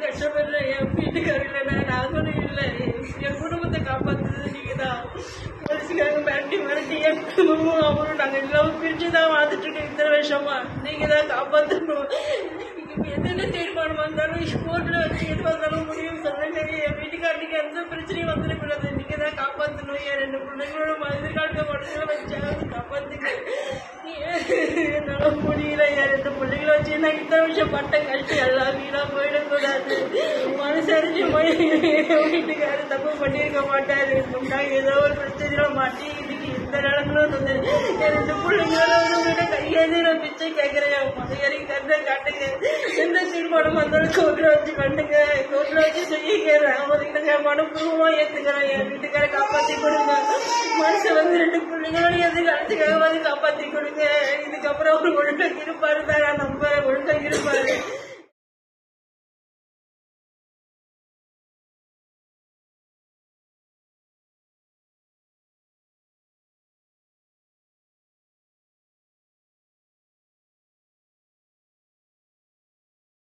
கஷ்டப்படுறேன். என் வீட்டுக்காரர் இல்லைன்னா நாங்களும் இல்லை. என் குடும்பத்தை காப்பாற்றுறது நீங்க தான். போலீஸுக்காக மிரட்டி மிரட்டி என் குடும்பமும் அவரும் நாங்கள் எல்லாம் பிரிச்சு தான் வாழ்ந்துட்டு இருக்கோம் இத்தனை வருஷமா. நீங்க தான் காப்பாற்றணும். எதுன்னு தீர்மானம் வந்தாலும் கோர்ட்டில் வச்சு எது வந்தாலும் முடியும் சொல்லுங்க. என் வீட்டுக்காரனுக்கு எந்த பிரச்சனையும் வந்துடக்கூடாது. நீங்க தான் காப்பாற்றணும். என் 2 பிள்ளைங்களோட எதிர்காலத்தை உடனே வச்சாலும் காப்பாத்துங்க. என்னால முடியல. என் 2 பிள்ளைங்களை வச்சு நான் இத்தனை வருஷம் பட்ட கஷ்டம் எல்லாம் வீணா போயிடக்கூடாது. மனசரிஞ்சு போய் வீட்டுக்காரு தப்பு பண்ணியிருக்க மாட்டாரு. நாங்கள் ஏதோ ஒரு பிரச்சனையில மாட்டி இன்னைக்கு இந்த நிலங்களும் வந்து என் 2 பிள்ளைங்களோட உங்கள்கிட்ட கையேந்தி நான் பிச்சை கேட்கிறேன். மலையறி கண்ணை காட்டுங்க. எந்த தீர்மானம் வந்தாலும் கோர்ட்டில் வச்சு கண்டுங்க. கோர்ட்டில் வச்சு செய்யுங்க. அவருக்கு மனப்பூர்வமா ஏத்துக்கிறேன். என் வீட்டுக்கார காப்பாத்தி கொடுங்க. மனுஷன் வந்து 2 பிள்ளைங்களோட எதிர்காலத்துக்காக காப்பாத்தி கொடுங்க. இதுக்கப்புறம் அவர் ஒழுங்காக இருப்பாரு தான் நான் நம்புறேன். ஒழுங்காக இருப்பாரு.